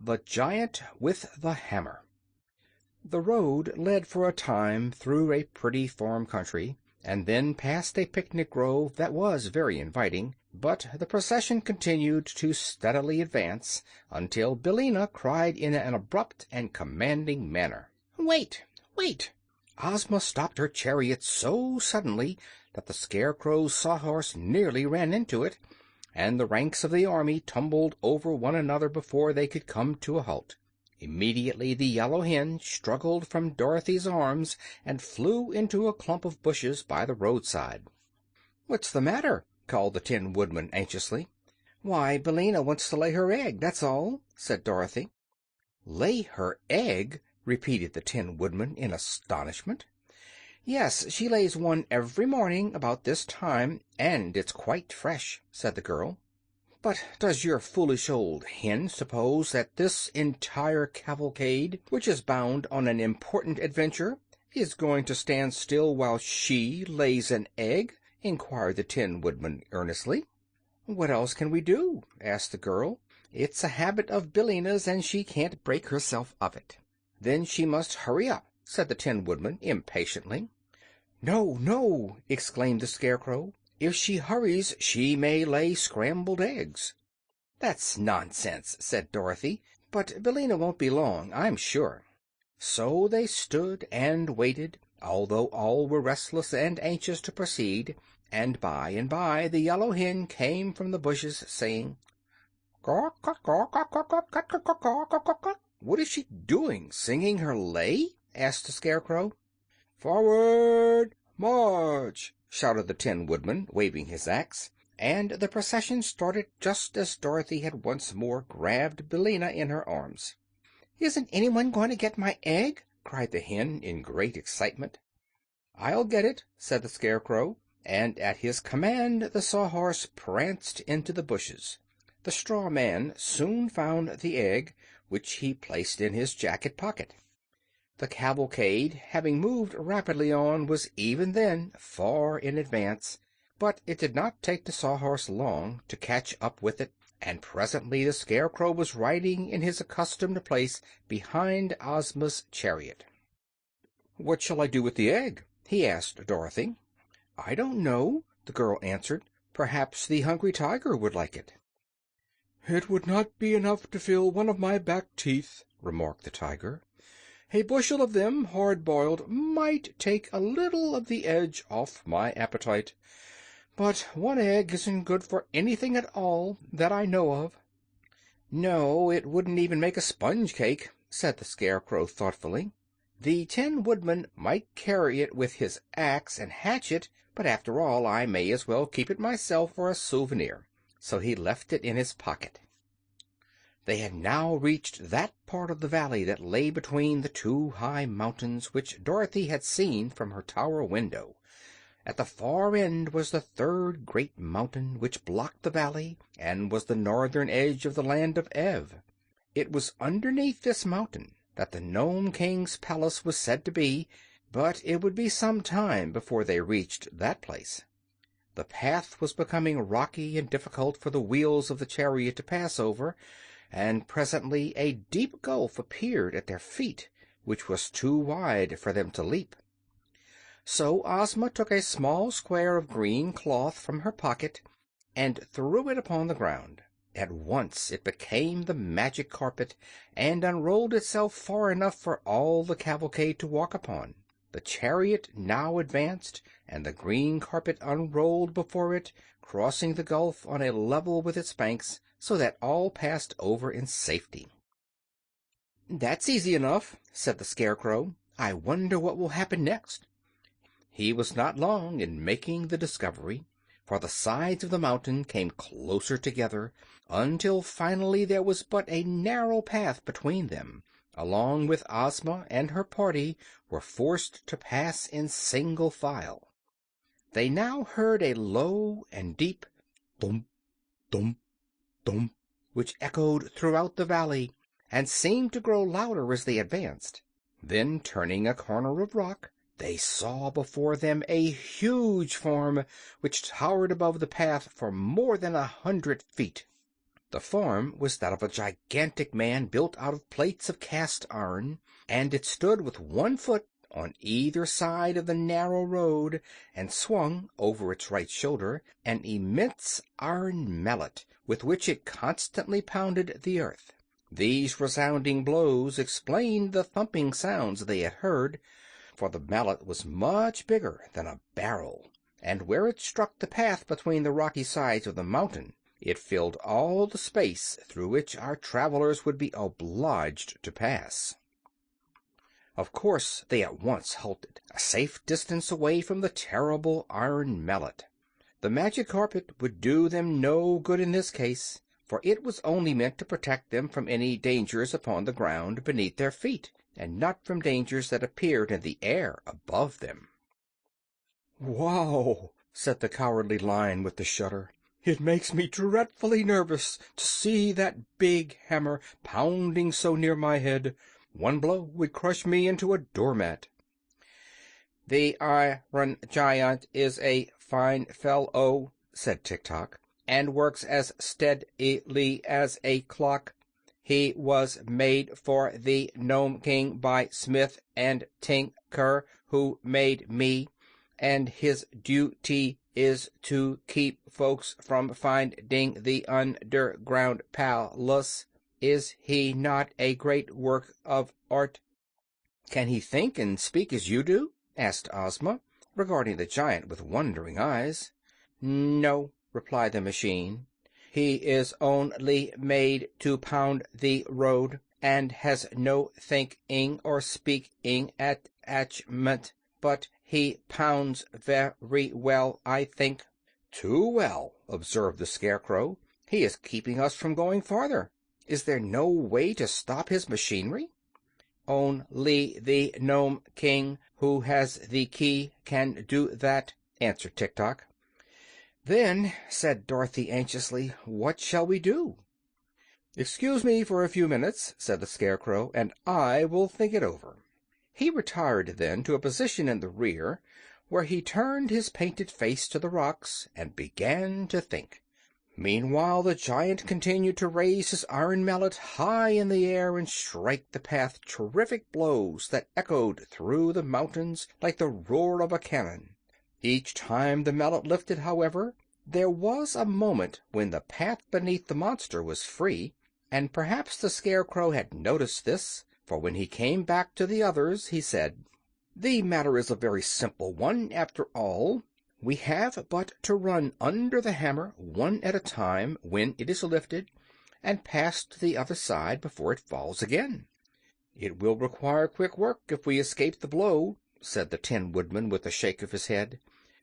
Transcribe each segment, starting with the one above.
The Giant with the Hammer. The road led for a time through a pretty farm country, and then past a picnic grove that was very inviting, but the procession continued to steadily advance until Billina cried in an abrupt and commanding manner, "Wait! Wait!" Ozma stopped her chariot so suddenly that the Scarecrow's Sawhorse nearly ran into it, and the ranks of the army tumbled over one another before they could come to a halt. Immediately the yellow hen struggled from Dorothy's arms and flew into a clump of bushes by the roadside. "What's the matter?" called the Tin Woodman anxiously. "Why, Billina wants to lay her egg, that's all," said Dorothy. "Lay her egg?" repeated the Tin Woodman in astonishment. "Yes, she lays one every morning about this time, and it's quite fresh," said the girl. "But does your foolish old hen suppose that this entire cavalcade, which is bound on an important adventure, is going to stand still while she lays an egg?" inquired the Tin Woodman earnestly. "What else can we do?" asked the girl. "It's a habit of Billina's, and she can't break herself of it." "Then she must hurry up," said the Tin Woodman impatiently. "No, no!" exclaimed the Scarecrow. "If she hurries she may lay scrambled eggs." "That's nonsense," said Dorothy. "But Billina won't be long, I'm sure." So they stood and waited, although all were restless and anxious to proceed, and by the yellow hen came from the bushes, saying, "Caw, caw, caw, caw, caw, caw, caw, caw, caw, caw, caw, caw." "What is she doing, singing her lay?" asked the Scarecrow. "Forward, march!" shouted the Tin Woodman, waving his axe, and the procession started just as Dorothy had once more grabbed Billina in her arms. "Isn't anyone going to get my egg?" cried the hen in great excitement. "I'll get it," said the Scarecrow, and at his command the Sawhorse pranced into the bushes. The straw man soon found the egg, which he placed in his jacket pocket. The cavalcade, having moved rapidly on, was even then far in advance, but it did not take the Sawhorse long to catch up with it, and presently the Scarecrow was riding in his accustomed place behind Ozma's chariot. "What shall I do with the egg?" he asked Dorothy. "I don't know," the girl answered. "Perhaps the Hungry Tiger would like it." "It would not be enough to fill one of my back teeth," remarked the Tiger. "A bushel of them, hard-boiled, might take a little of the edge off my appetite. But one egg isn't good for anything at all that I know of." "No, it wouldn't even make a sponge cake," said the Scarecrow thoughtfully. "The Tin Woodman might carry it with his axe and hatch it, but after all I may as well keep it myself for a souvenir." So he left it in his pocket. They had now reached that part of the valley that lay between the two high mountains which Dorothy had seen from her tower window. At the far end was the third great mountain, which blocked the valley and was the northern edge of the land of Ev. It was underneath this mountain that the Nome King's palace was said to be, but it would be some time before they reached that place. The path was becoming rocky and difficult for the wheels of the chariot to pass over, and presently a deep gulf appeared at their feet, which was too wide for them to leap. So Ozma took a small square of green cloth from her pocket and threw it upon the ground. At once it became the magic carpet, and unrolled itself far enough for all the cavalcade to walk upon. The chariot now advanced, and the green carpet unrolled before it, crossing the gulf on a level with its banks, so that all passed over in safety. "That's easy enough," said the Scarecrow. "I wonder what will happen next." He was not long in making the discovery, for the sides of the mountain came closer together, until finally there was but a narrow path between them, along which Ozma and her party were forced to pass in single file. They now heard a low and deep thump, thump, thump, which echoed throughout the valley and seemed to grow louder as they advanced. Then, turning a corner of rock, they saw before them a huge form which towered above the path for more than 100 feet. The form was that of a gigantic man built out of plates of cast iron, and it stood with one foot on either side of the narrow road, and swung over its right shoulder an immense iron mallet, with which it constantly pounded the earth. These resounding blows explained the thumping sounds they had heard, for the mallet was much bigger than a barrel, and where it struck the path between the rocky sides of the mountain, it filled all the space through which our travelers would be obliged to pass. Of course they at once halted, a safe distance away from the terrible iron mallet. The magic carpet would do them no good in this case, for it was only meant to protect them from any dangers upon the ground beneath their feet, and not from dangers that appeared in the air above them. "Wow!" said the Cowardly Lion with a shudder. "It makes me dreadfully nervous to see that big hammer pounding so near my head. One blow would crush me into a doormat." "The Iron Giant is a fine fellow," said Tik-Tok, "and works as steadily as a clock. He was made for the Nome King by Smith and Tinker, who made me, and his duty is to keep folks from finding the underground palace. Is he not a great work of art?" "Can he think and speak as you do?" asked Ozma, regarding the giant with wondering eyes. "No," replied the machine. "He is only made to pound the road, and has no thinking or speaking attachment. But he pounds very well, I think." "Too well," observed the Scarecrow. "He is keeping us from going farther. Is there no way to stop his machinery?" "Only the Nome King, who has the key, can do that," answered Tik-Tok. "Then," said Dorothy anxiously, "what shall we do?" "Excuse me for a few minutes," said the Scarecrow, "and I will think it over." He retired then to a position in the rear, where he turned his painted face to the rocks and began to think. Meanwhile the giant continued to raise his iron mallet high in the air and strike the path terrific blows that echoed through the mountains like the roar of a cannon. Each time the mallet lifted, however, there was a moment when the path beneath the monster was free, and perhaps the Scarecrow had noticed this, for when he came back to the others he said, "The matter is a very simple one, after all. We have but to run under the hammer one at a time when it is lifted, and pass to the other side before it falls again." "It will require quick work if we escape the blow," said the Tin Woodman with a shake of his head.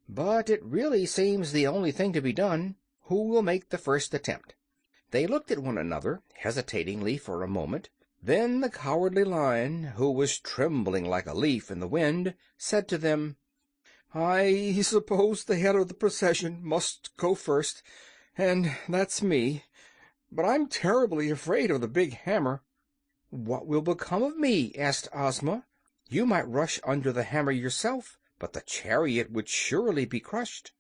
"But it really seems the only thing to be done. Who will make the first attempt?" They looked at one another hesitatingly for a moment. Then the Cowardly Lion, who was trembling like a leaf in the wind, said to them, "I suppose the head of the procession must go first, and that's me. But I'm terribly afraid of the big hammer." "What will become of me?" asked Ozma. "You might rush under the hammer yourself, but the chariot would surely be crushed."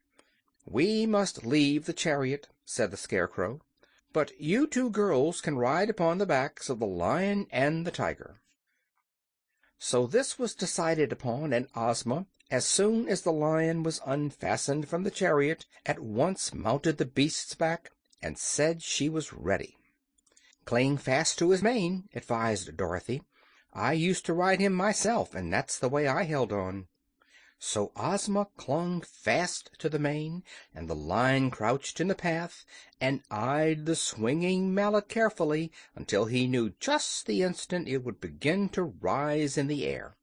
"We must leave the chariot," said the Scarecrow. "But you two girls can ride upon the backs of the Lion and the Tiger." So this was decided upon, and Ozma, as soon as the Lion was unfastened from the chariot, at once mounted the beast's back and said she was ready. "Cling fast to his mane," advised Dorothy. "I used to ride him myself, and that's the way I held on." So Ozma clung fast to the mane, and the Lion crouched in the path and eyed the swinging mallet carefully until he knew just the instant it would begin to rise in the air.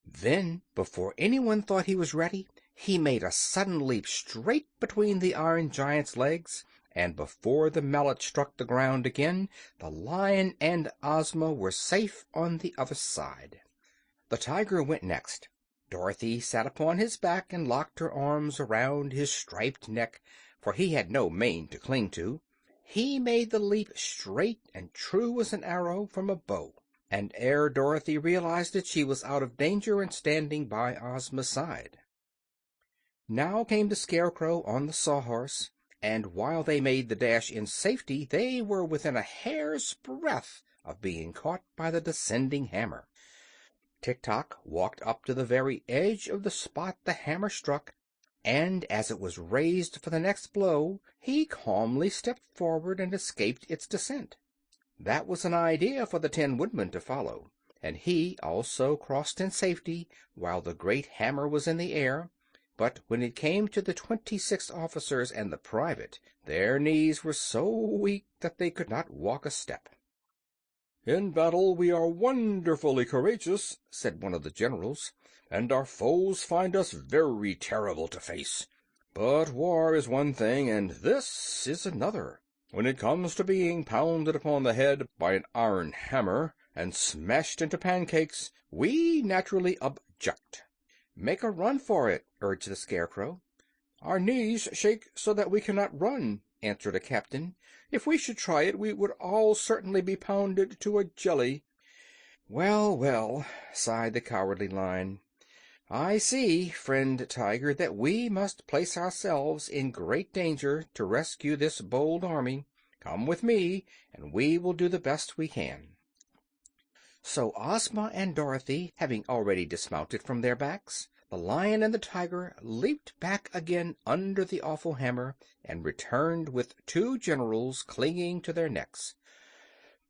Then, before anyone thought he was ready, he made a sudden leap straight between the Iron Giant's legs, and before the mallet struck the ground again, the Lion and Ozma were safe on the other side. The Tiger went next. Dorothy sat upon his back and locked her arms around his striped neck, for he had no mane to cling to. He made the leap straight and true as an arrow from a bow, and ere Dorothy realized it she was out of danger and standing by Ozma's side. Now came the Scarecrow on the Sawhorse, and while they made the dash in safety, they were within a hair's breadth of being caught by the descending hammer. Tik-Tok walked up to the very edge of the spot the hammer struck, and as it was raised for the next blow, he calmly stepped forward and escaped its descent. That was an idea for the Tin Woodman to follow, and he also crossed in safety while the great hammer was in the air. But when it came to the 26 officers and the private, their knees were so weak that they could not walk a step. "In battle we are wonderfully courageous," said one of the generals, "and our foes find us very terrible to face. But war is one thing, and this is another. When it comes to being pounded upon the head by an iron hammer and smashed into pancakes, we naturally object." "Make a run for it," urged the Scarecrow. "Our knees shake so that we cannot run," answered a captain. "If we should try it, we would all certainly be pounded to a jelly." "Well, well," sighed the Cowardly Lion, "I see, friend Tiger, that we must place ourselves in great danger to rescue this bold army. Come with me, and we will do the best we can." So Ozma and Dorothy, having already dismounted from their backs, the Lion and the Tiger leaped back again under the awful hammer and returned with 2 generals clinging to their necks.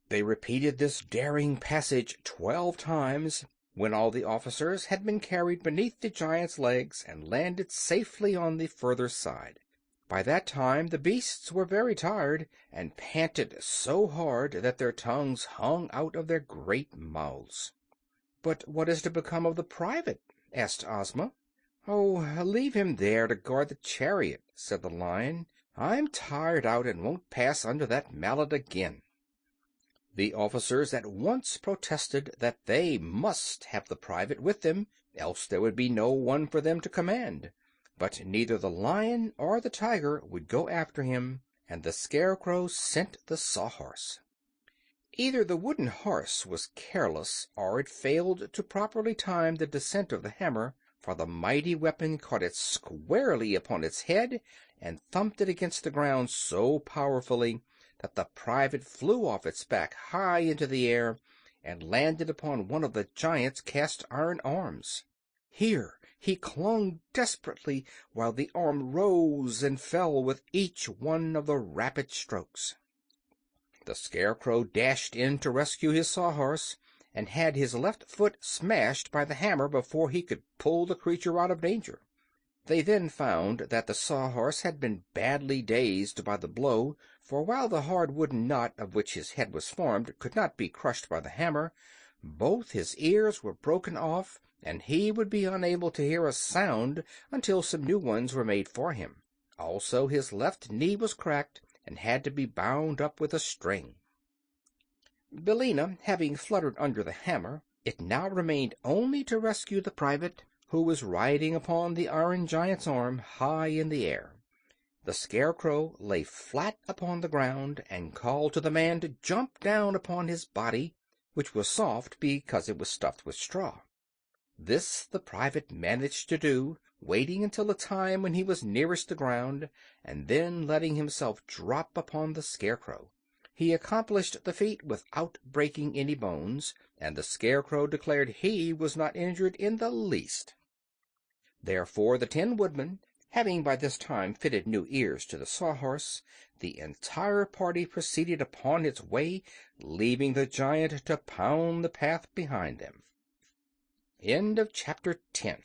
They repeated this daring passage 12 times, when all the officers had been carried beneath the giant's legs and landed safely on the further side. By that time the beasts were very tired, and panted so hard that their tongues hung out of their great mouths. "But what is to become of the private?" asked Ozma. "Oh, leave him there to guard the chariot," said the Lion. "I'm tired out and won't pass under that mallet again." The officers at once protested that they must have the private with them, else there would be no one for them to command. But neither the Lion or the Tiger would go after him, and the Scarecrow sent the Sawhorse. Either the wooden horse was careless, or it failed to properly time the descent of the hammer, for the mighty weapon caught it squarely upon its head and thumped it against the ground so powerfully that the private flew off its back high into the air and landed upon one of the giant's cast-iron arms. Here he clung desperately while the arm rose and fell with each one of the rapid strokes. The Scarecrow dashed in to rescue his Sawhorse, and had his left foot smashed by the hammer before he could pull the creature out of danger. They then found that the Sawhorse had been badly dazed by the blow, for while the hard wooden knot of which his head was formed could not be crushed by the hammer, both his ears were broken off, and he would be unable to hear a sound until some new ones were made for him. Also, his left knee was cracked and had to be bound up with a string. Billina having fluttered under the hammer, it now remained only to rescue the private, who was riding upon the iron giant's arm high in the air. The Scarecrow lay flat upon the ground and called to the man to jump down upon his body, which was soft because it was stuffed with straw. This the private managed to do, waiting until the time when he was nearest the ground, and then letting himself drop upon the Scarecrow. He accomplished the feat without breaking any bones, and the Scarecrow declared he was not injured in the least. Therefore the Tin Woodman, having by this time fitted new ears to the Sawhorse, the entire party proceeded upon its way, leaving the giant to pound the path behind them. End of chapter 10.